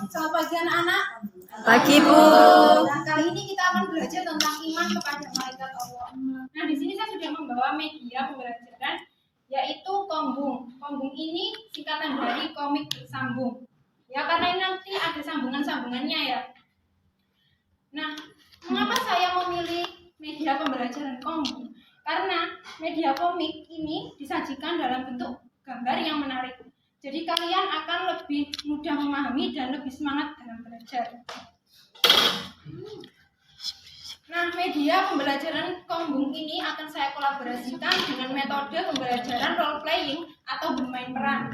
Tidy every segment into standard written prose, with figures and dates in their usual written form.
Selamat pagi anak-anak. Pagi Bu. Nah, kali ini kita akan belajar tentang iman kepada malaikat Allah. Nah, di sini saya sudah membawa media pembelajaran yaitu Kombung. Kombung ini singkatan dari komik bersambung. Ya, karena ini nanti ada sambungan-sambungannya ya. Nah, mengapa saya memilih media pembelajaran Kombung? Karena media komik ini disajikan dalam bentuk gambar yang menarik. Jadi kalian akan lebih mudah memahami dan lebih semangat dalam belajar. Nah, media pembelajaran Kombung ini akan saya kolaborasikan dengan metode pembelajaran role playing atau bermain peran.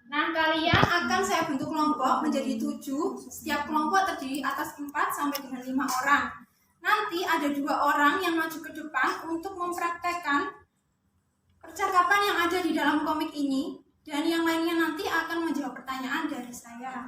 Nah, kalian akan saya bentuk kelompok menjadi 7. Setiap kelompok terdiri atas 4 sampai dengan 5 orang. Nanti ada 2 orang yang maju ke depan untuk mempraktekkan percakapan yang ada di dalam komik ini. Dan yang lainnya nanti akan menjawab pertanyaan dari saya.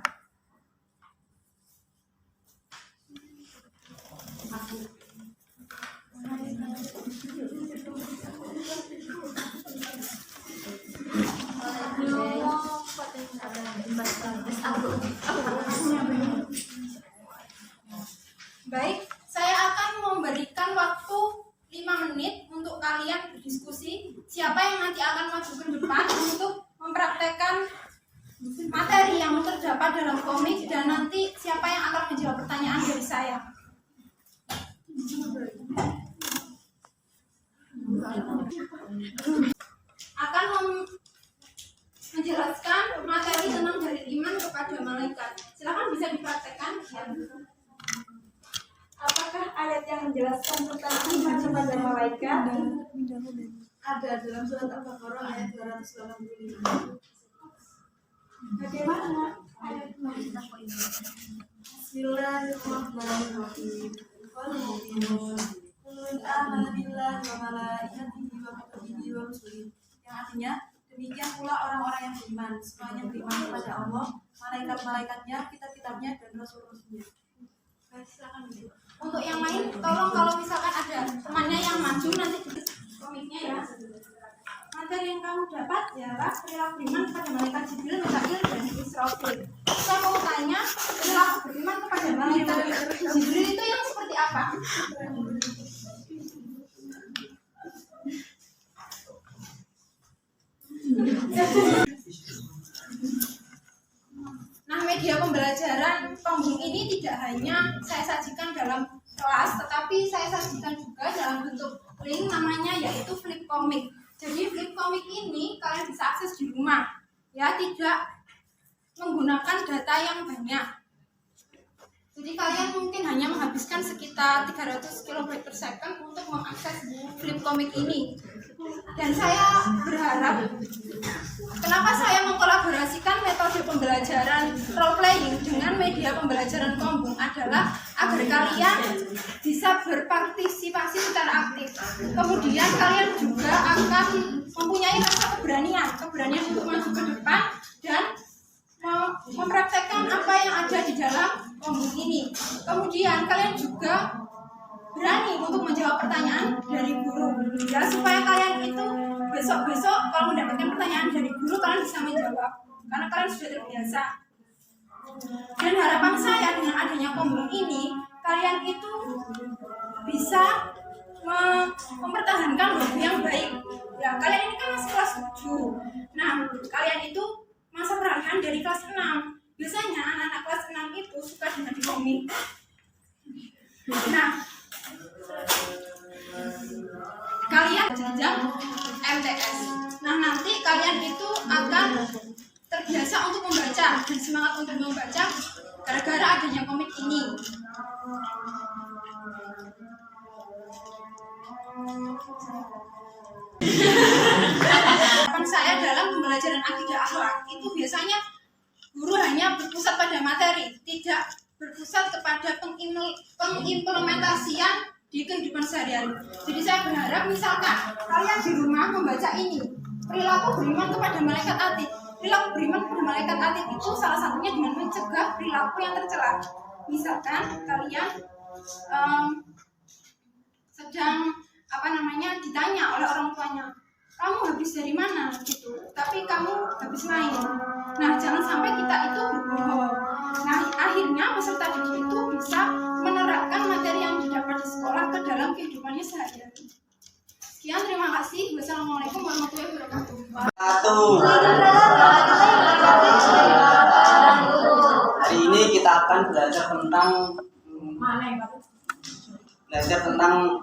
Baik, saya akan memberikan waktu 5 menit untuk kalian berdiskusi. Siapa yang nanti akan maju ke depan untuk mempraktekkan materi yang terdapat dalam komik, dan nanti siapa yang akan menjawab pertanyaan dari saya. Akan menjelaskan materi tentang dari iman kepada malaikat. Silakan bisa dipraktekkan. Apakah ayat yang menjelaskan tentang iman kepada malaikat? Ada dalam surat Al-Baqarah ayat 285. Bagaimana ayatnya? Bismillahirrahmanirrahim. Wal mu'minun kullun amana billahi wa malaikatihi wa kutubihi wa rusulihi. Yang artinya, demikian pula orang-orang yang beriman, semuanya beriman kepada Allah, malaikat-malaikatnya, kitab-kitabnya, dan rasul-rasulnya. Silakan Bu. Untuk yang lain, tolong kalau misalkan ada temannya yang maju nanti komiknya ya. Materi yang kamu dapat ialah perilaku beriman kepada malaikat Jibril, Mikail, dan Israfil. Saya mau tanya, perilaku beriman kepada malaikat Jibril itu yang seperti apa? Nah, media pembelajaran Kombung ini tidak hanya saya sajikan dalam kelas, tetapi saya sajikan juga dalam bentuk link, namanya yaitu Flip Comic. Jadi Flip Comic ini kalian bisa akses di rumah, ya, tidak menggunakan data yang banyak. Jadi kalian mungkin hanya menghabiskan sekitar 300 KB/s untuk mengakses Flip Comic ini. Dan saya berharap, kenapa saya mengkolaborasikan metode pembelajaran role playing dengan media pembelajaran Kombung adalah agar kalian bisa berpartisipasi secara aktif. Kemudian kalian juga akan mempunyai rasa keberanian untuk maju ke depan dan mempraktekkan apa yang ada di dalam Kombung ini. Kemudian kalian juga berani untuk menjawab pertanyaan dari guru, ya, supaya kalian itu besok-besok kalau mendapatkan pertanyaan dari guru kalian bisa menjawab karena kalian sudah terbiasa. Dan harapan saya dengan adanya Kombung ini, kalian itu bisa mempertahankan hobi yang baik. Ya, kalian ini kan masih kelas 7. Nah, kalian itu masa peralihan dari kelas 6. Biasanya anak-anak kelas 6 itu suka dengan komik. Nah, kalian jenjang MTS. Nah, nanti kalian itu akan terbiasa untuk membaca dan semangat untuk membaca gara-gara adanya komik ini. Harapan saya dalam pembelajaran akidah akhlak itu biasanya guru hanya berpusat pada materi, tidak berpusat kepada pengimplementasian di kehidupan sehari-hari. Jadi saya berharap misalkan kalian di rumah membaca ini, perilaku beriman kepada malaikat atid. Perilaku beriman kepada malaikat atid itu salah satunya dengan mencegah perilaku yang tercela. Misalkan kalian sedang ditanya oleh orang tuanya, kamu habis dari mana gitu, tapi kamu habis main. Nah, jangan sampai kita itu berbohong. Sekian, terima kasih. Wassalamualaikum warahmatullahi wabarakatuh. Hari ini kita akan belajar tentang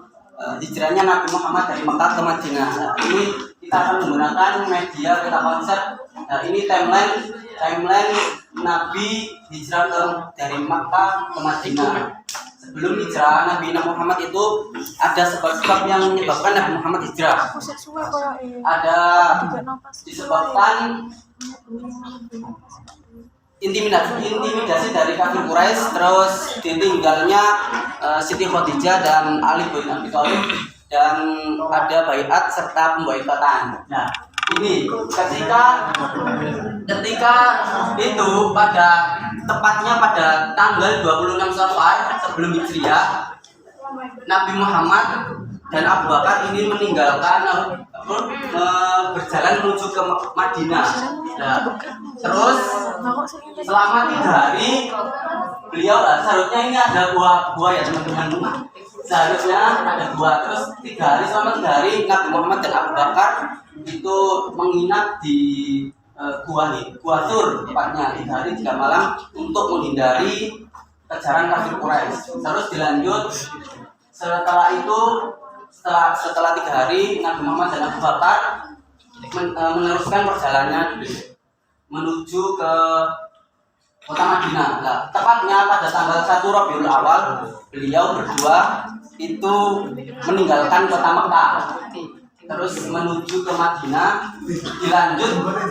hijrahnya Nabi Muhammad dari Mekah ke Madinah. Nah, ini kita akan menggunakan media peta konsep. Nah, ini timeline Nabi hijrah dari Mekah ke Madinah. Sebelum hijrah Nabi Muhammad itu ada sebab-sebab yang menyebabkan Nabi Muhammad hijrah. Ada disebabkan intimidasi dari kafir Quraisy, terus ditinggalnya Siti Khadijah dan Ali bin Abi Thalib, dan ada baiat serta pemboikotan. Nah, ini ketika itu tepatnya pada tanggal 26 Safar sebelum Hijriah, Nabi Muhammad dan Abu Bakar ini meninggalkan berjalan menuju ke Madinah. Nah, terus selama 3 hari beliau seharusnya ini ada gua ya teman-teman. Seharusnya ada gua. Terus selama 3 hari Nabi Muhammad dan Abu Bakar itu menginap di gua Sur, tepatnya 3 hari 3 malam untuk menghindari kejaran kafir Quraisy. Terus dilanjut setelah 3 hari Nabi Muhammad dan Abu Bakar meneruskan perjalanannya menuju ke kota Madinah. Nah, tepatnya pada tanggal 1 Rabiul Awal beliau berdua itu meninggalkan kota Mekah, terus menuju ke Madinah. Selanjutnya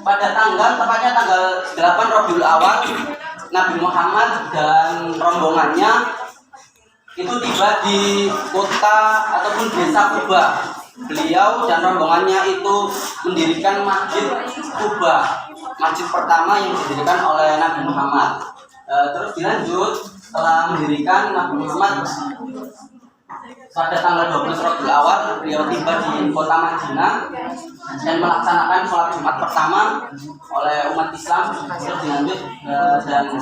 pada tepatnya tanggal 8 Rabiul Awal, Nabi Muhammad dan rombongannya itu tiba di kota ataupun desa Kuba. Beliau dan rombongannya itu mendirikan Masjid Kuba, masjid pertama yang didirikan oleh Nabi Muhammad. Terus dilanjut setelah mendirikan Nabi Muhammad pada tanggal 12 Rabiul Awal, beliau tiba di kota Madinah dan melaksanakan sholat Jumat pertama oleh umat Islam. Terus dilanjut dan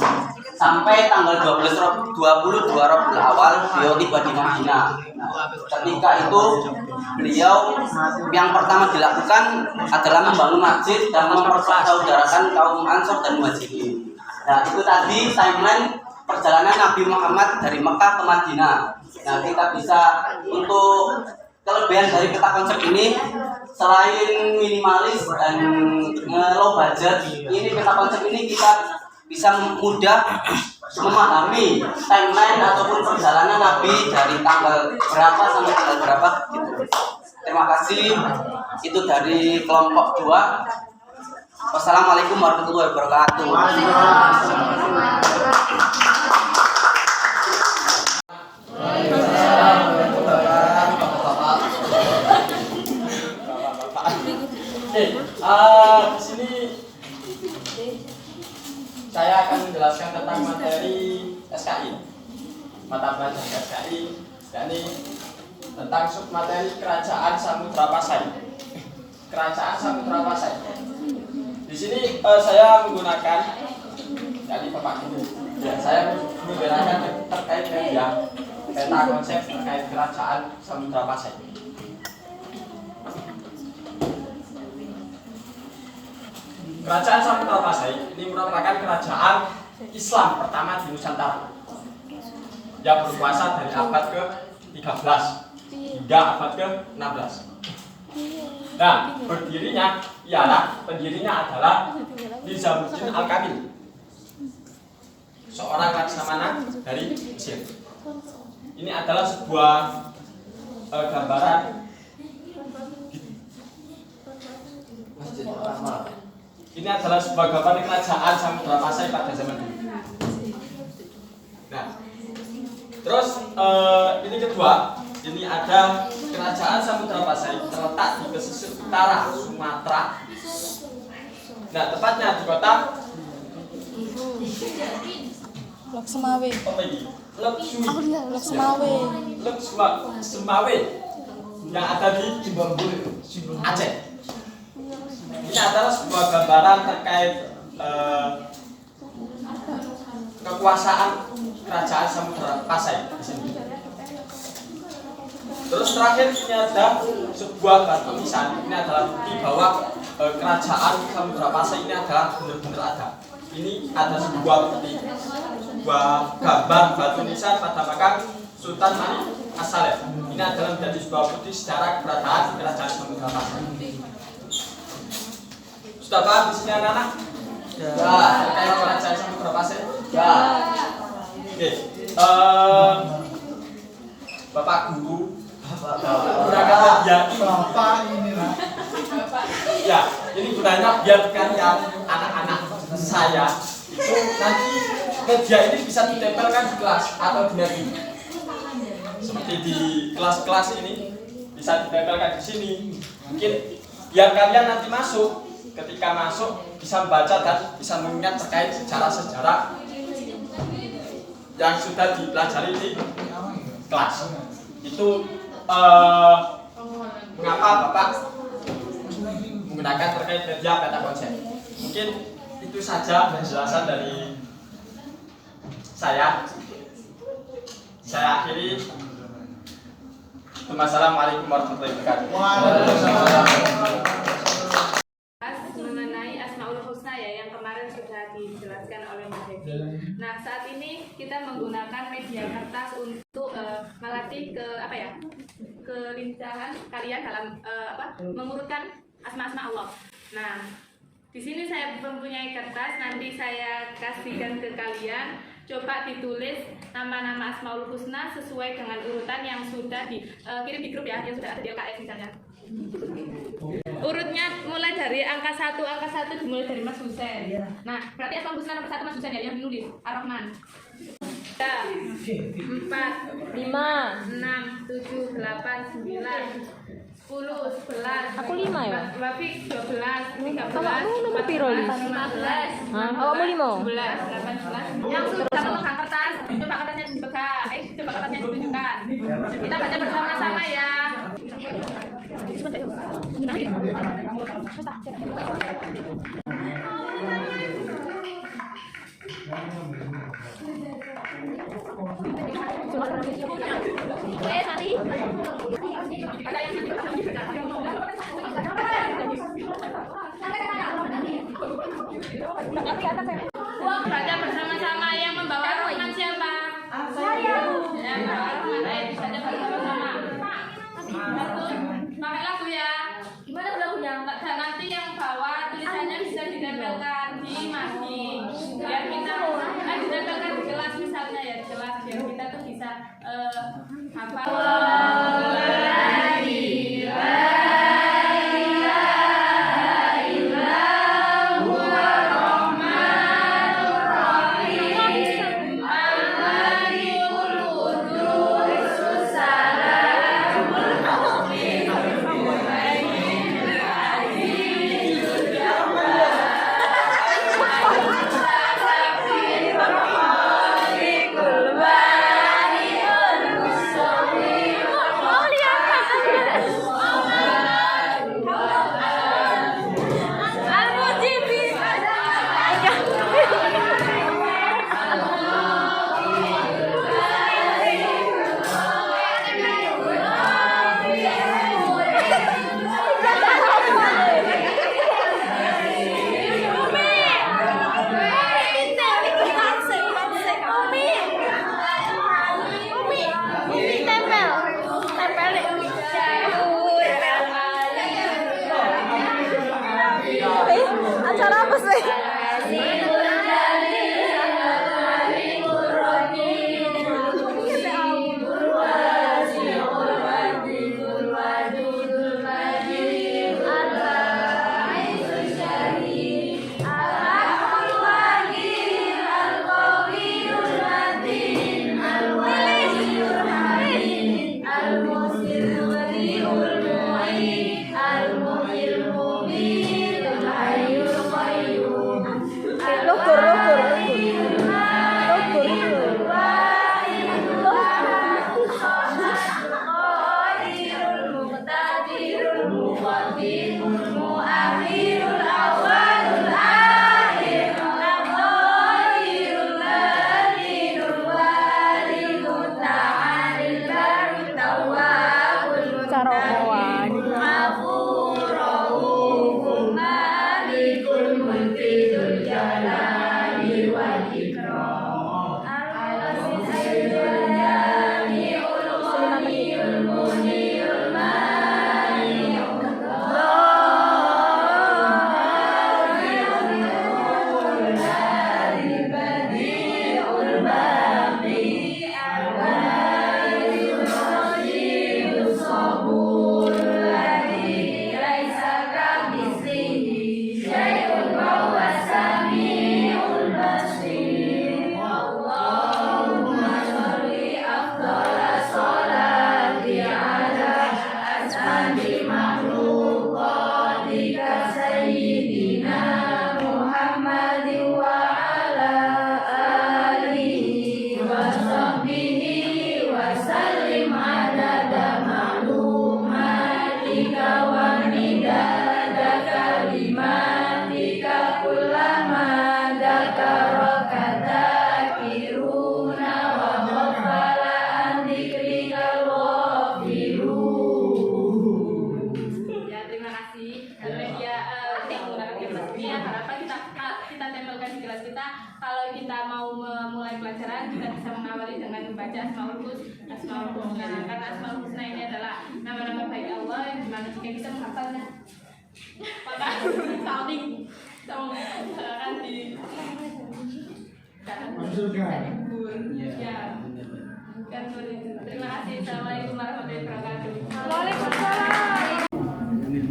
sampai tanggal 22 Rabiul Awal beliau tiba di Madinah. Nah, ketika itu beliau yang pertama dilakukan adalah membangun masjid dan mempersaudarakan kaum Ansor dan Muhajirin. Nah, itu tadi timeline perjalanan Nabi Muhammad dari Mekah ke Madinah. Nah, kita bisa untuk kelebihan dari peta konsep ini, selain minimalis dan low budget, ini peta konsep ini kita bisa mudah memahami timeline ataupun perjalanan Nabi dari tanggal berapa sampai tanggal berapa gitu. Terima kasih. Itu dari kelompok 2. Wassalamualaikum warahmatullahi wabarakatuh. Di sini saya akan menjelaskan tentang materi SKI, mata pelajaran SKI, yakni tentang submateri Kerajaan Samudra Pasai. Kerajaan Samudra Pasai. Di sini saya menggunakan, yakni Bapak Guru, ya, saya menggunakan terkait dengan peta konsep terkait Kerajaan Samudra Pasai. Kerajaan Samudra Pasai ini merupakan kerajaan Islam pertama di Nusantara yang berkuasa dari abad ke-13 hingga abad ke-16. Nah, pendirinya adalah Nizamuddin Al-Kamil, seorang laksamana dari Mesir. Ini adalah sebuah gambaran masjid pertama. Ini adalah sebuah gambaran kerajaan Samudra Pasai pada zaman dulu. Nah, terus ini kedua, ini ada kerajaan Samudra Pasai terletak di pesisir utara Sumatera. Nah, tepatnya di kota Loksemawe. apa ini? Loksemawe yang ada di Aceh. Ini adalah sebuah gambaran terkait kekuasaan kerajaan Samudra Pasai di sini. Terus terakhir ini ada sebuah batu nisan. Ini adalah bukti bahwa kerajaan Samudra Pasai ini adalah benar-benar ada. Ini ada sebuah bukti, sebuah gambar batu nisan pada makam Sultan Malik As-Saleh. Ini adalah menjadi sebuah bukti sejarah keberadaan kerajaan Samudra Pasai. Sudah paham di sini anak-anak? Ya. Terkait kerajaan Samudra Pasai? Ya. Oke. Bapak Guru. Ya, ini gunanya biar kalian anak-anak saya itu nanti media ini bisa ditempelkan di kelas atau di meja. Seperti di kelas-kelas ini bisa ditempelkan di sini. Mungkin biar kalian nanti masuk, ketika masuk bisa membaca dan bisa mengingat terkait sejarah-sejarah yang sudah dipelajari di kelas. Itu mengapa Bapak menggunakan terkait media peta konsep. Mungkin itu saja penjelasan dari saya. Saya akhiri. Wassalamualaikum warahmatullahi wabarakatuh. Mengenai Asmaul Husna ya yang kemarin sudah dijelaskan oleh Mbak Devi. Nah, saat ini kita menggunakan media kertas untuk melatih kelincahan kalian dalam mengurutkan asma-asma Allah. Nah, di sini saya mempunyai kertas, nanti saya kasihkan ke kalian. Coba ditulis nama-nama Asmaul Husna sesuai dengan urutan yang sudah dikirim di grup ya, yang sudah ada di LKS misalnya. Urutnya mulai dari angka 1 dimulai dari Mas Husen. Nah, berarti Asmaul Husna nomor 1 Mas Husen ya yang menulis Ar-Rahman. 4, 5, 6, 7, 8, 9, 10, 11. Aku 5 ya? Wafik 12, 13, Awakmu nomor piro, Lis? 15. Awakmu 5? 11, 18. Yang sudah memegang kertas, coba kertasnya dipegang. Coba kertasnya ditunjukkan. Kita baca bersama-sama ya. Baca bersama-sama, yang membawa Ar-Rahman siapa? Saya. Ya, Ar-Rahman, ayo baca bersama-sama. Pakai lagu ya. Gimana lagunya? Dan nanti yang bawa tulisannya bisa ditempelkan di masjid. Biar kita ditempelkan di kelas misalnya ya, di kelas biar kita tuh bisa hafal. Acara apa sih? Loh, Ya, terima kasih. Ya, ya, harapan kita tempelkan di kelas kita. Kalau kita mau memulai pelajaran, kita bisa mengawali dengan membaca Asmaul Husna. Karena Asmaul Husna ini adalah nama-nama baik Allah yang dimana jika kita menghafalnya, maka saling akan di ya. Kan begitu. Terima kasih. Assalamualaikum warahmatullahi wabarakatuh. Waalaikumsalam.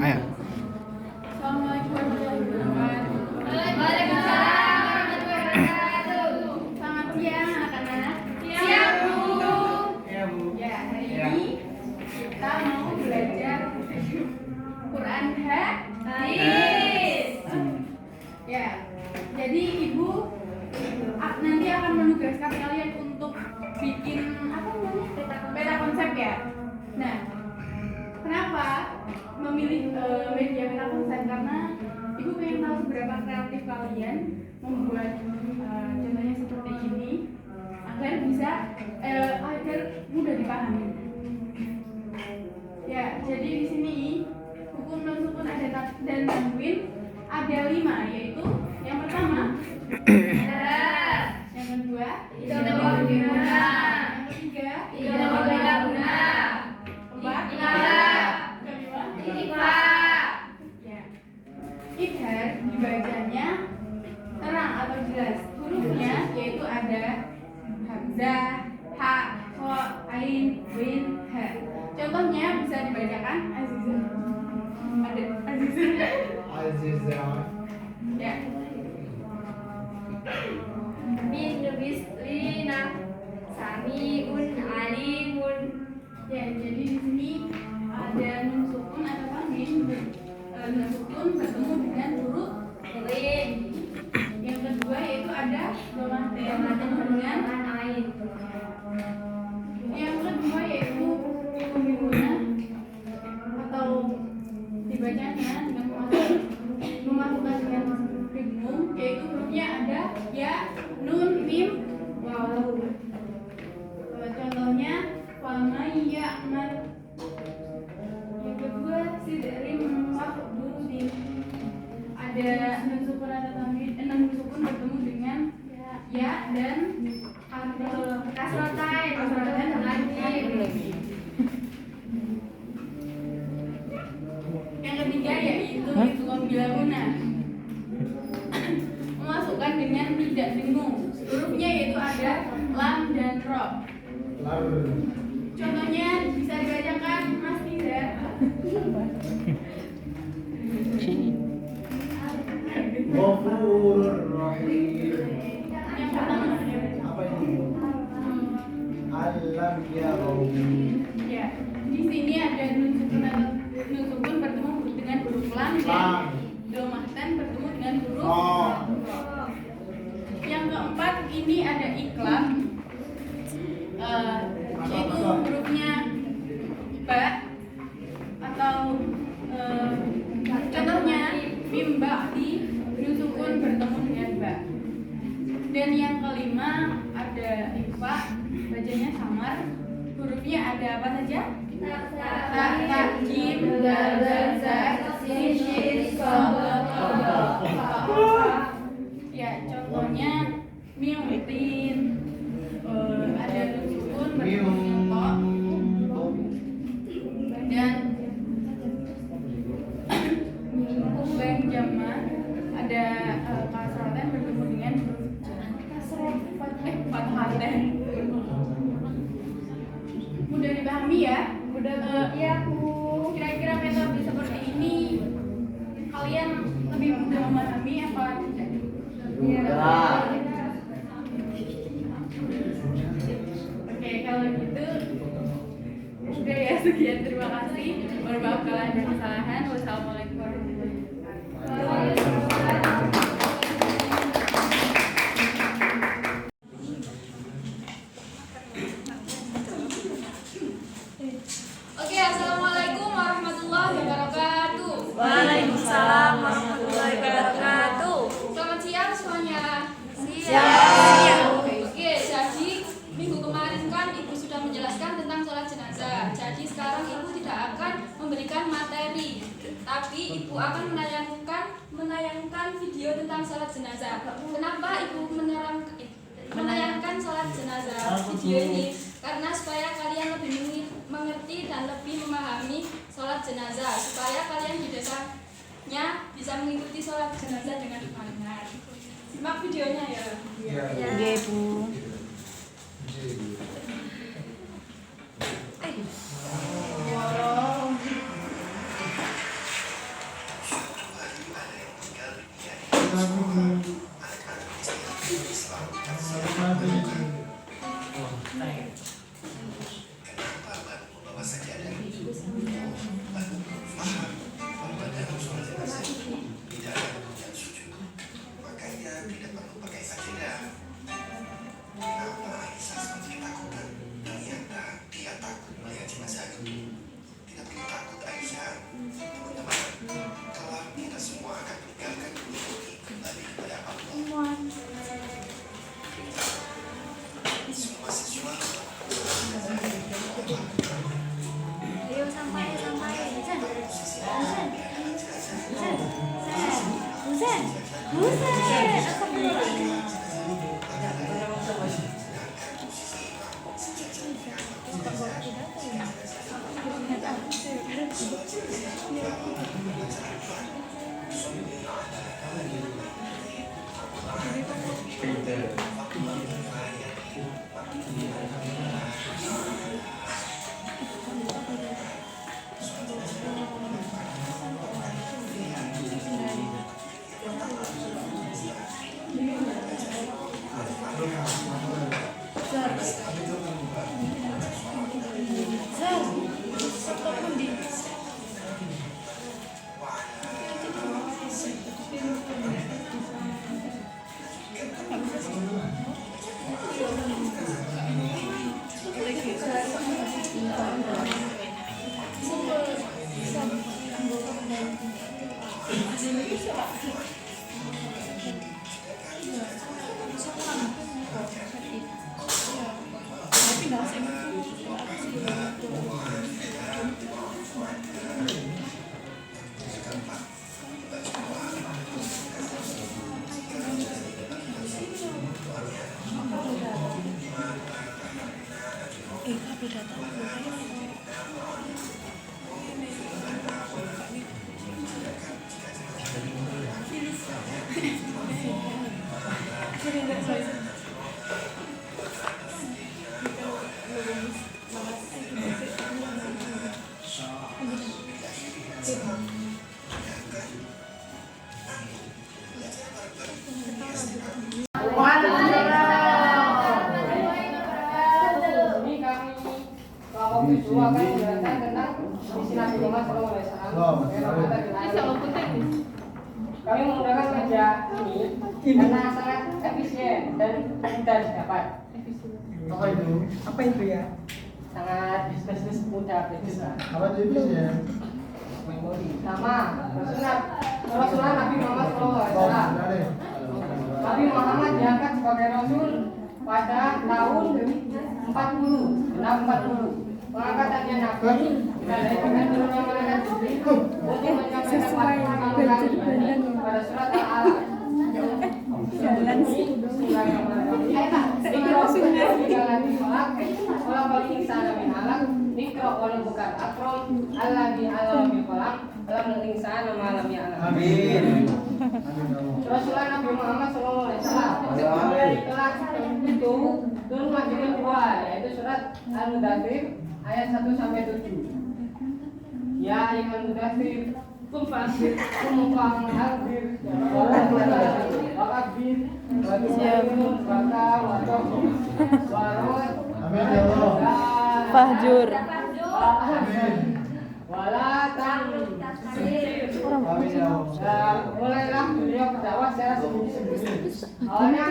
Ayo. Assalamualaikum warahmatullahi wabarakatuh. Waalaikumsalam warahmatullahi wabarakatuh. Selamat siang anak-anak. Siap, Bu. Ya, hari ini kita mau belajar Quran hadis. Ya, jadi Ibu nanti akan menugaskan kalian untuk bikin apa namanya? Peta konsep ya. Nah, kenapa memilih media peta konsep? Karena Ibu pengen tahu seberapa kreatif kalian membuat contohnya seperti ini agar bisa agar mudah dipahami. Ya, jadi di sini hukum non sukun ada dan tanwin ada 5, yaitu yang pertama yang kedua yang ketiga kelima ya. Idhar dibacanya terang atau jelas. Hurufnya yaitu ada hamzah, ha, kho, ain, win, ha. Contohnya bisa dibacakan Azizah. Ada Azizah. Ya. Min bislina samiun alimun. Ya, jadi di sini ada nun sukun atau tanwin. Nun sukun bertemu dengan huruf Rin yang kedua yaitu ada domah bertemu dengan ain. yang kedua yaitu pembimbingan atau dibacanya dengan memasukkan dengan bingung, yaitu hurufnya ada ya, nun, mim, waw. Contohnya wama ya'mal. Yang kedua sidrim maqdudin. Ada nun sukun atau tanwin, nun sukun bertemu dengan ya dan kasrotain lagi. Yang ketiga yaitu idgham bilaguna, memasukkan dengan tidak bingung. Hurufnya yaitu ada lam dan ro. Contohnya bisa dibacakan Mas Tiza. Ghafurur Rahim. Yang pertama Apa ini? Alam yarau. ya, di sini ada nun sukun bertemu dengan huruf lam dan domahtan bertemu dengan huruf Oh. Yang keempat ini ada iklam, yaitu hurufnya ba atau contohnya mim ba'di, nun sukun bertemu dengan ba. Dan yang kelima ada ikhfa, bacanya samar, hurufnya ada apa saja? Ta, jim, dal, za, sin, shin, sad, ta. Ya, contohnya miutin, ada nun sukun bertemu dengan to, dan bang jama ada kasrotan bertemu dengan fathaten. Mudah dipahami ya? Mudah ya. Kira-kira metode seperti ini kalian Oke, kalau gitu udah ya, sekian, terima kasih. Mohon maaf kalau ada kesalahan. Wassalamualaikum warahmatullahi wabarakatuh. Oke, assalamualaikum warahmatullahi wabarakatuh. Waalaikumsalam warahmatullahi wabarakatuh. Selamat siang semuanya. Siang. Oke, jadi minggu kemarin kan Ibu sudah menjelaskan tentang sholat jenazah. Jadi sekarang Ibu tidak akan memberikan materi, tapi Ibu akan menayangkan video tentang sholat jenazah. Kenapa Ibu menayangkan sholat jenazah video ini? Karena supaya kalian lebih mengerti dan lebih memahami sholat jenazah, supaya kalian di desanya bisa mengikuti sholat jenazah dengan benar. Simak videonya ya. Iya, Bu. Ayo sampai. Kami menggunakan meja ini karena sangat efisien dan mudah didapat. Apa itu ya? Sangat bisnis mudah beda. Apa itu efisien? Sama Rasulullah Nabi Muhammad SAW. Nabi Muhammad diangkat sebagai Rasul pada tahun 40, genap 40. Pengangkatannya Nabi dengan turunnya malaikat Jibril untuk menyampaikan pada surat Al-Alaq. Jalan Rasulullah Nabi Muhammad SAW telah itu turun majlis kedua, yaitu surat Al-Mudaththir ayat 1-7. Ya ayyuhal mudaththir qum fa'anzir qum fa'anzir wa kabbir Amin ya Allah. Fahjur. Walatan. Amin ya Allah. Mulailah beliau berdakwah secara sendiri-sendiri. Awalnya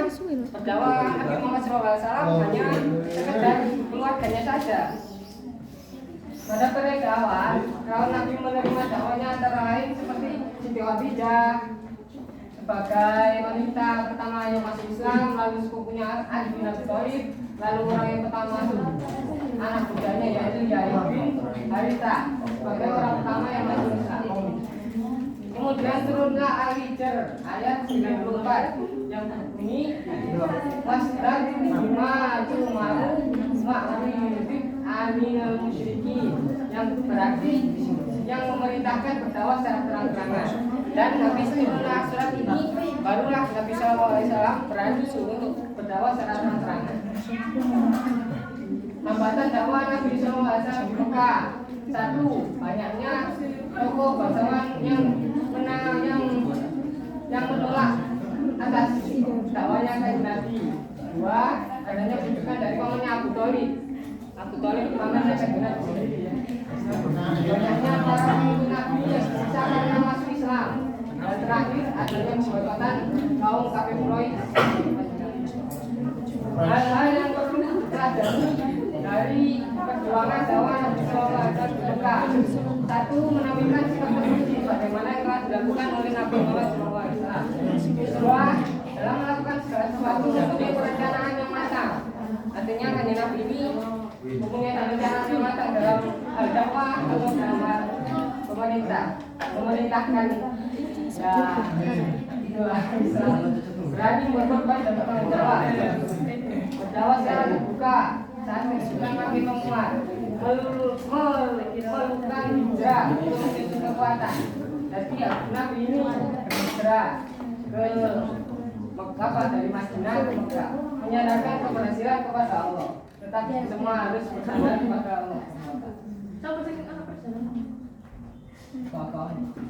berdakwah Nabi Muhammad SAW hanya sekedar keluarganya saja. Pada periode awal, kaum Nabi menerima dakwahnya antara lain seperti Siti Khadijah sebagai wanita pertama yang masuk Islam, lalu sepupunya Ali bin Abi Thalib, lalu orang yang pertama masuk anak budanya yaitu Yair bin Harithah sebagai orang pertama yang masuk Islam. Kemudian turunlah Al-Hijr ayat 94 yang berbunyi wasdaq bima tu'maru ma'rifik aminal musyrikin, yang berarti yang memerintahkan berdakwah secara terang-terangan. Dan habis turunlah surat ini barulah Nabi SAW berani untuk berdakwah secara terang-terangan. Hambatan dakwah Nabi SAW berupa: satu, banyaknya tokoh bangsawan yang menolak atas dakwahnya Kanjeng Nabi. Dua, adanya rujukan dari pamannya Abu Thalib. Abu Thalib pamannya Kanjeng Nabi. Banyaknya para pengikut Nabi yang bisa karena masuk Islam. Dan terakhir, adanya pemboikotan kaum kafir Quraisy. Hal-hal yang perlu dipelajari dari perjuangan dakwah Nabi SAW. Satu, menampilkan sikap terpuji bagaimana yang telah dilakukan oleh Nabi Muhammad SAW. Kedua, dalam melakukan segala sesuatu mempunyai perencanaan yang matang. Artinya Kanjeng Nabi ini mempunyai perencanaan yang matang dalam hal dakwah atau dalam hal memerintahkan. Ya, itulah Islam. Berani berkorban dan bertanggung jawab. Berdakwah secara terbuka saat menunjukkan makin menguat, melakukan hijrah untuk menuju kekuatan. Jadi Nabi ini berhijrah ke Mekah dari Madinah ke Mekah, menyadarkan keberhasilan kepada Allah. Tetapi semua harus bersandar kepada Allah.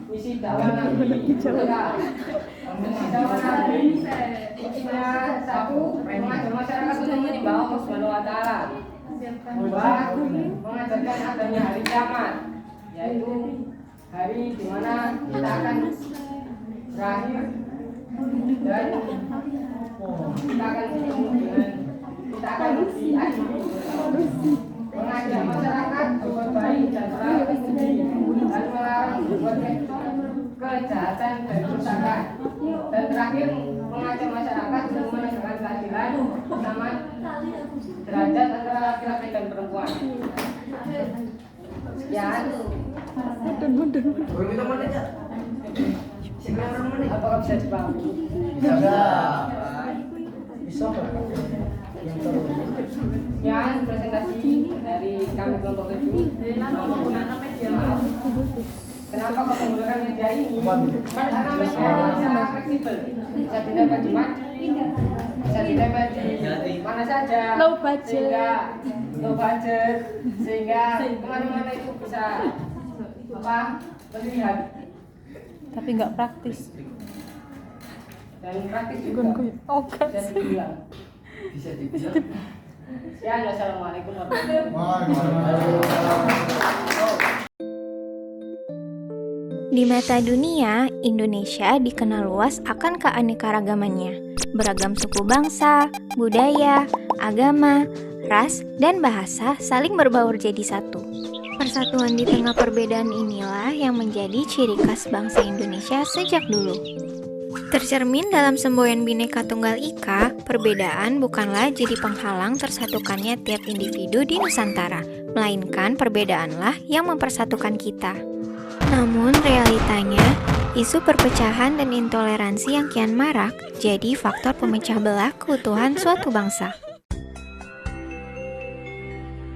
Misi dakwah Nabi, misi dakwah Nabi, misinya satu, mengajak masyarakat untuk menyembah Allah Subhanahu Wa Taala. Dua, mengajarkan adanya hari kiamat, yaitu hari di mana kita akan berakhir dan kita akan diakhiri. Mengajak masyarakat berbuat baik dan dan melarang berbuat kejahatan dan kerusakan. Dan terakhir, mengajak masyarakat untuk menegakkan keadilan bersama derajat antara laki-laki dan perempuan. Sekian. Apakah bisa dipahami? Bisa. Sekian presentasi dari kami kelompok 7. Kenapa kok menggunakan media ini? Karena media ini sangat fleksibel, bisa didapat di mana, bisa didapat di mana saja, low budget, sehingga kemana-mana itu bisa melihat. Tapi nggak praktis. Dan praktis juga. Dan dibilang. Bisa dibilang. Sekian, wassalamualaikum warahmatullahi wabarakatuh. Di mata dunia, Indonesia dikenal luas akan keanekaragamannya. Beragam suku bangsa, budaya, agama, ras, dan bahasa saling berbaur jadi satu. Persatuan di tengah perbedaan inilah yang menjadi ciri khas bangsa Indonesia sejak dulu. Tercermin dalam semboyan Bhinneka Tunggal Ika, perbedaan bukanlah jadi penghalang tersatukannya tiap individu di Nusantara, melainkan perbedaanlah yang mempersatukan kita. Namun realitanya, isu perpecahan dan intoleransi yang kian marak jadi faktor pemecah belah keutuhan suatu bangsa.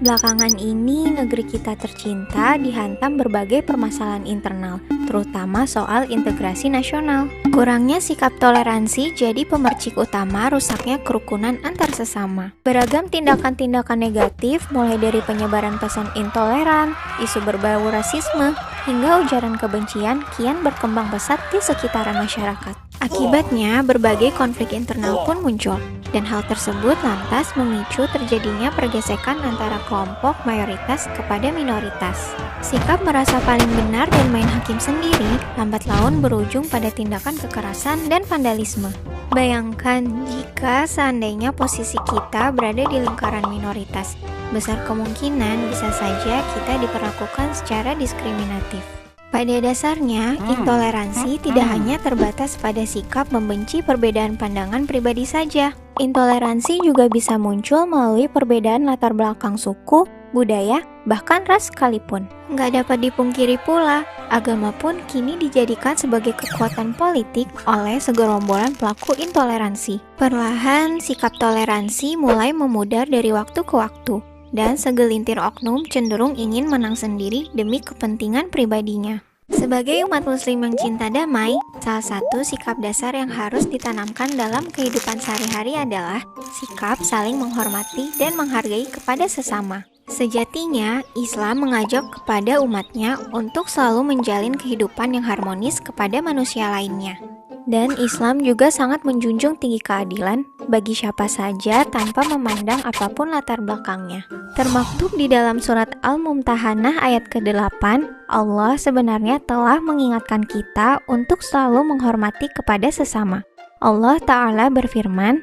Belakangan ini, negeri kita tercinta dihantam berbagai permasalahan internal, terutama soal integrasi nasional. Kurangnya sikap toleransi jadi pemercik utama rusaknya kerukunan antar sesama. Beragam tindakan-tindakan negatif, mulai dari penyebaran pesan intoleran, isu berbau rasisme, hingga ujaran kebencian kian berkembang pesat di sekitaran masyarakat. Akibatnya, berbagai konflik internal pun muncul. dan hal tersebut lantas memicu terjadinya pergesekan antara kelompok mayoritas kepada minoritas. Sikap merasa paling benar dan main hakim sendiri lambat laun berujung pada tindakan kekerasan dan vandalisme. Bayangkan jika seandainya posisi kita berada di lingkaran minoritas, besar kemungkinan bisa saja kita diperlakukan secara diskriminatif. Pada dasarnya, intoleransi tidak hanya terbatas pada sikap membenci perbedaan pandangan pribadi saja. Intoleransi juga bisa muncul melalui perbedaan latar belakang suku, budaya, bahkan ras sekalipun. Nggak dapat dipungkiri pula, agama pun kini dijadikan sebagai kekuatan politik oleh segerombolan pelaku intoleransi. Perlahan, sikap toleransi mulai memudar dari waktu ke waktu, dan segelintir oknum cenderung ingin menang sendiri demi kepentingan pribadinya. Sebagai umat muslim yang cinta damai, salah satu sikap dasar yang harus ditanamkan dalam kehidupan sehari-hari adalah sikap saling menghormati dan menghargai kepada sesama. Sejatinya, Islam mengajak kepada umatnya untuk selalu menjalin kehidupan yang harmonis kepada manusia lainnya. Dan Islam juga sangat menjunjung tinggi keadilan bagi siapa saja tanpa memandang apapun latar belakangnya. Termaktub di dalam surat Al-Mumtahanah ayat ke-8, Allah sebenarnya telah mengingatkan kita untuk selalu menghormati kepada sesama. Allah Ta'ala berfirman,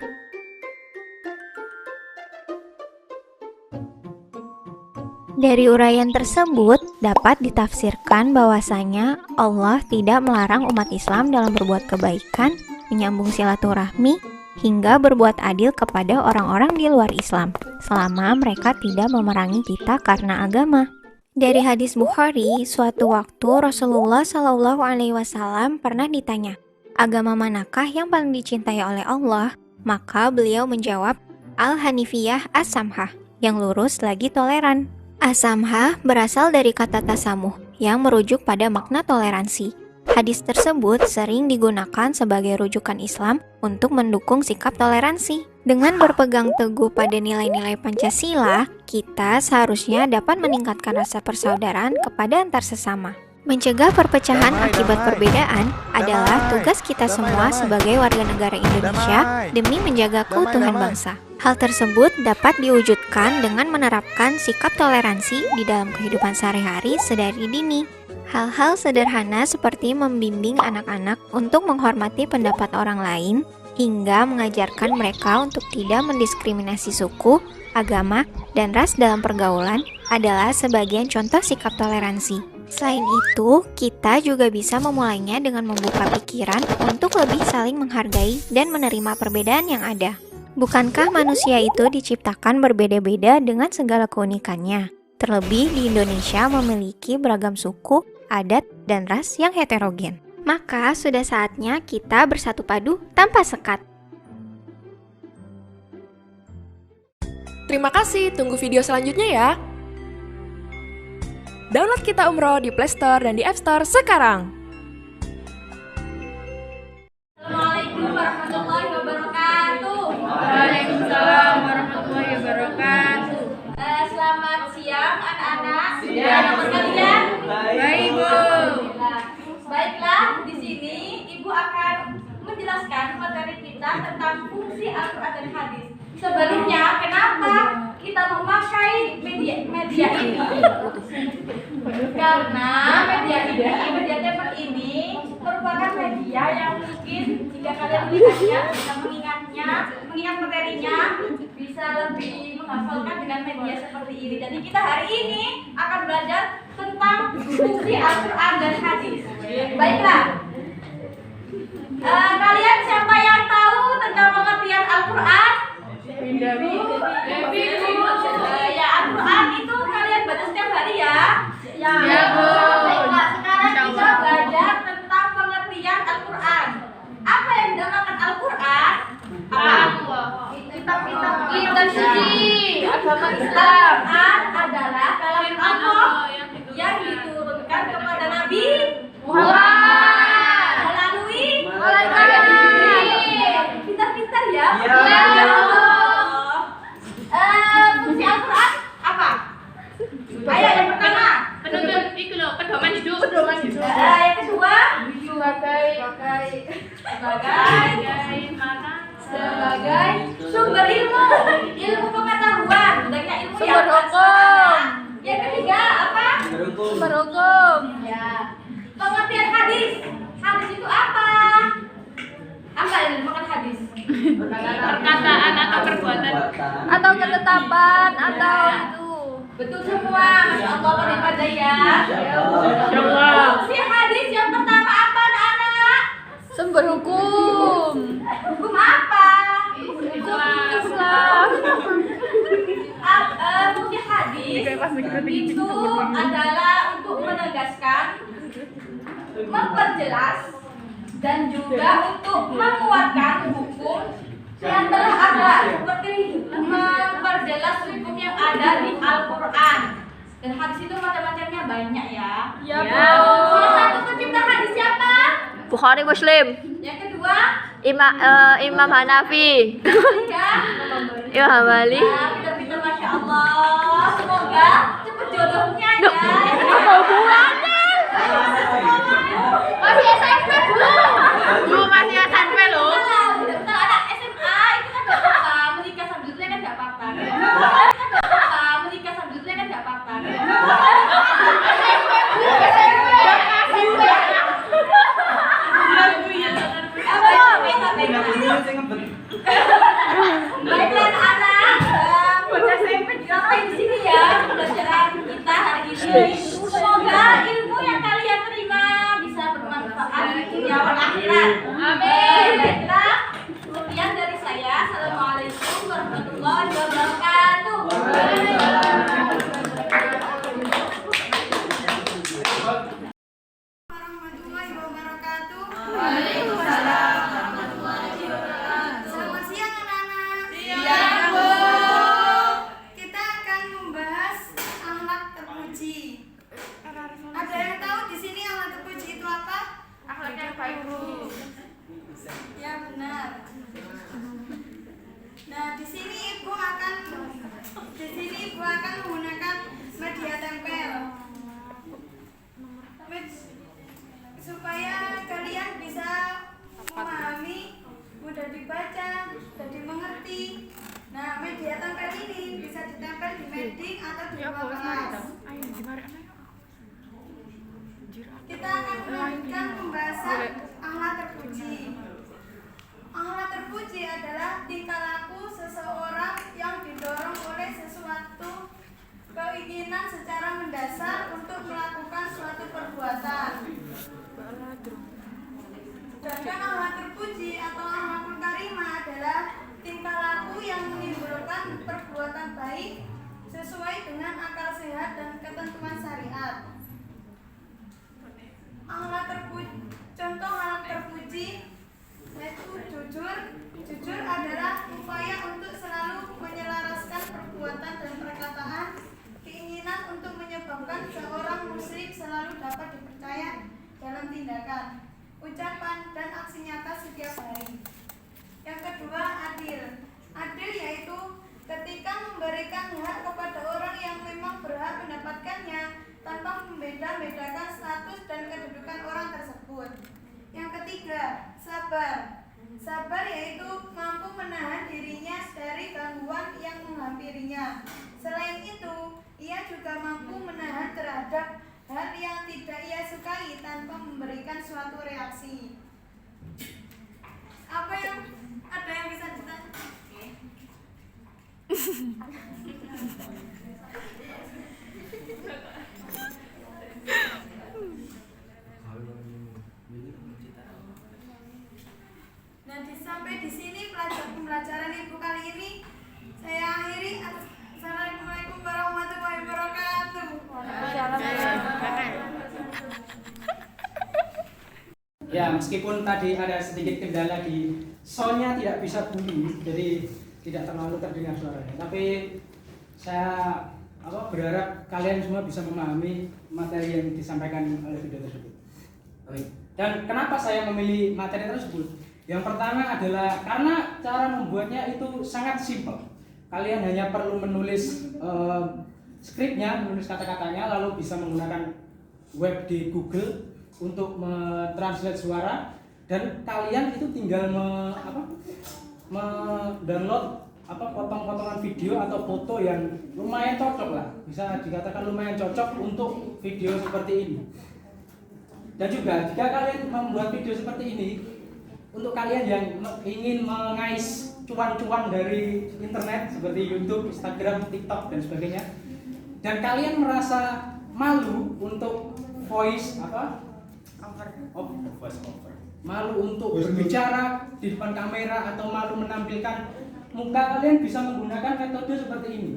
dari uraian tersebut dapat ditafsirkan bahwasanya Allah tidak melarang umat Islam dalam berbuat kebaikan, menyambung silaturahmi, hingga berbuat adil kepada orang-orang di luar Islam, selama mereka tidak memerangi kita karena agama. Dari hadis Bukhari, suatu waktu Rasulullah SAW pernah ditanya, agama manakah yang paling dicintai oleh Allah? Maka beliau menjawab, Al-Hanifiyah As-Samhah, yang lurus lagi toleran. As-Samhah berasal dari kata tasamuh yang merujuk pada makna toleransi. Hadis tersebut sering digunakan sebagai rujukan Islam untuk mendukung sikap toleransi. Dengan berpegang teguh pada nilai-nilai Pancasila, kita seharusnya dapat meningkatkan rasa persaudaraan kepada antar sesama. Mencegah perpecahan akibat perbedaan adalah tugas kita semua sebagai warga negara Indonesia demi menjaga keutuhan bangsa. Hal tersebut dapat diwujudkan dengan menerapkan sikap toleransi di dalam kehidupan sehari-hari sedari dini. Hal-hal sederhana seperti membimbing anak-anak untuk menghormati pendapat orang lain, hingga mengajarkan mereka untuk tidak mendiskriminasi suku, agama, dan ras dalam pergaulan adalah sebagian contoh sikap toleransi. Selain itu, kita juga bisa memulainya dengan membuka pikiran untuk lebih saling menghargai dan menerima perbedaan yang ada. Bukankah manusia itu diciptakan berbeda-beda dengan segala keunikannya? Terlebih di Indonesia memiliki beragam suku, adat, dan ras yang heterogen. Maka sudah saatnya kita bersatu padu tanpa sekat. Terima kasih, tunggu video selanjutnya ya. Download Kita Umroh di Play Store dan di App Store sekarang. Assalamualaikum warahmatullahi wabarakatuh. Waalaikumsalam warahmatullahi wabarakatuh. Selamat siang anak-anak. Siang sekalian. Baik, Bu. Baiklah, di sini Ibu akan menjelaskan materi kita tentang fungsi Al-Quran dan hadis. Sebelumnya, kenapa kita memakai media ini? Karena media taper ini merupakan media yang mungkin jika kalian melihatnya, bisa mengingat materinya, bisa lebih menghafalkan dengan media seperti ini. Jadi kita hari ini akan belajar tentang fungsi Al-Quran dan hadis. Baiklah, kalian siapa yang tahu tentang pengertian Al-Quran? Ya, Al-Quran itu kalian baca setiap hari ya? Ya, Bu. Baiklah, sekarang kita belajar tentang pengertian Al-Quran. Apa yang dinamakan Al-Quran? Kitab suci agama Islam. Al-Quran adalah kalam Allah yang diturunkan kepada Nabi Muhammad melalui malaikat Jibril. Pintar-pintar ya? Ya. Fungsi Al-Quran apa? Ayo yang pertama. Pedoman hidup. Yang kedua sebagai sumber ilmu, ilmu pengetahuan, budaknya ilmu Sumber yang hukum. Yang ketiga apa? Sumber hukum. Ya. Pengertian hadis. Hadis itu apa? Apa yang merupakan hadis? Perkataan atau perbuatan. Atau ketetapan atau itu. Betul semua. Masya Allah pandai ya. Allah. Fungsi hadis yang pertama apa anak-anak? Sumber hukum. Hukum apa? Islam. Fungsi hadis itu adalah untuk menegaskan, memperjelas, dan juga untuk menguatkan hukum yang telah ada, seperti memperjelas hukum yang ada di Al-Quran. Dan hadis itu macam-macamnya banyak ya. Ya, Salah satu pencipta hadis siapa? Bukhari Muslim. Yang kedua, Imam Hanafi. yang ketiga, Imam Hambali. pintar-pintar Masya Allah. Semoga cepet jodohnya ya. Apa hubungannya? Masih SMP belum? Lu masih SMP loh. Bentar, anak SMA itu kan gak apa-apa, menikah sambilnya kan gak apa-apa. Menikah sambilnya kan gak apa-apa. Baiklah anak, ngapain di sini ya pelajaran kita hari ini. Semoga ilmu yang kalian terima bisa bermanfaat di dunia dan akhirat. Amin. Baiklah, sekian dari saya. Assalamualaikum warahmatullahi wabarakatuh. Warahmatullahi wabarakatuh. Waalaikumsalam warahmatullahi wabarakatuh. Selamat siang anak-anak. Siang, Bu. Kita akan membahas akhlak terpuji. Ada yang tahu di sini akhlak terpuji itu apa? Akhlak yang baik, Bu. Ya benar. Nah di sini ibu akan menggunakan media tempel supaya kalian bisa memahami, mudah dibaca, dan dimengerti. Nah media tempel ini bisa ditempel di medik atau di ruang kelas. Kita akan melanjutkan pembahasan akhlak terpuji. Akhlak terpuji adalah tingkah laku seseorang yang didorong oleh sesuatu keinginan secara mendasar untuk melakukan suatu perbuatan. Sedangkan akhlak terpuji atau akhlakul karimah adalah tingkah laku yang menimbulkan perbuatan baik sesuai dengan akal sehat dan ketentuan syariat. Contoh akhlak terpuji yaitu jujur. Jujur adalah upaya untuk selalu menyelaraskan perbuatan dan perkataan, keinginan untuk menyebabkan seorang muslim selalu dapat dipercaya dalam tindakan, ucapan, dan aksi nyata setiap hari. Yang kedua, adil. Adil yaitu ketika memberikan hak kepada orang yang memang berhak mendapatkannya tanpa membeda-bedakan status dan kedudukan orang tersebut. Yang ketiga, sabar. Sabar yaitu mampu menahan dirinya dari gangguan yang menghampirinya. Selain itu, ia juga mampu menahan terhadap hal yang tidak ia sukai tanpa memberikan suatu reaksi. Ada yang bisa ditanya? Nah, sampai di sini pembelajaran ibu kali ini saya akhiri. Assalamualaikum warahmatullahi wabarakatuh. Ya, meskipun tadi ada sedikit kendala di soundnya tidak bisa bunyi, jadi tidak terlalu terdengar suaranya. Tapi saya berharap kalian semua bisa memahami materi yang disampaikan oleh video tersebut. Dan kenapa saya memilih materi tersebut? Yang pertama adalah karena cara membuatnya itu sangat simpel. Kalian hanya perlu menulis skripnya, menulis kata-katanya, lalu bisa menggunakan web di Google untuk mentranslate suara, dan kalian itu tinggal mendownload potong-potongan video atau foto yang lumayan cocok lah, bisa dikatakan lumayan cocok untuk video seperti ini. Dan juga jika kalian membuat video seperti ini untuk kalian yang ingin mengais cuan-cuan dari internet seperti YouTube, Instagram, TikTok dan sebagainya, dan kalian merasa malu untuk voice over, malu untuk berbicara di depan kamera atau malu menampilkan muka, kalian bisa menggunakan metode seperti ini.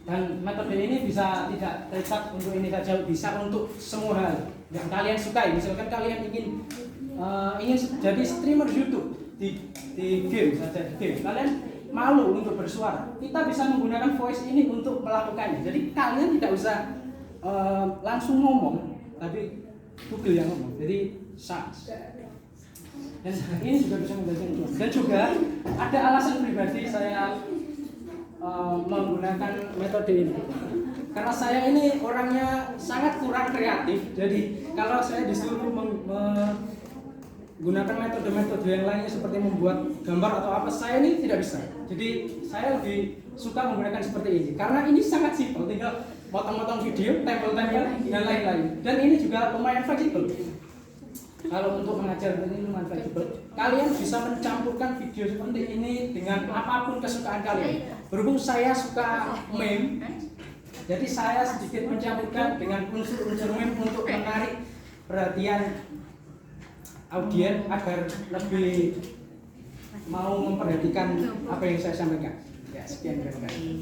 Dan metode ini bisa tidak terlibat untuk ini saja, bisa untuk semua hal yang kalian sukai. Misalkan kalian ingin jadi streamer YouTube di game saja, di game kalian malu untuk bersuara, kita bisa menggunakan voice ini untuk melakukannya. Jadi kalian tidak usah langsung ngomong, tapi Google yang ngomong. Jadi dan ini juga bisa menghasilkan cuan. Dan juga ada alasan pribadi saya menggunakan metode ini, karena saya ini orangnya sangat kurang kreatif. Jadi kalau saya disuruh menggunakan metode-metode yang lainnya seperti membuat gambar atau apa, saya ini tidak bisa. Jadi saya lebih suka menggunakan seperti ini karena ini sangat simpel, tinggal potong-potong video, tempel-tempel dan lain-lain. Dan ini juga lumayan fleksibel. Kalau untuk mengajar ini lumayan fleksibel. Kalian bisa mencampurkan video seperti ini dengan apapun kesukaan kalian. Berhubung saya suka meme, jadi saya sedikit mencampurkan dengan unsur-unsur meme untuk menarik perhatian audien agar lebih mau memperhatikan apa yang saya sampaikan. Ya, sekian terima kasih.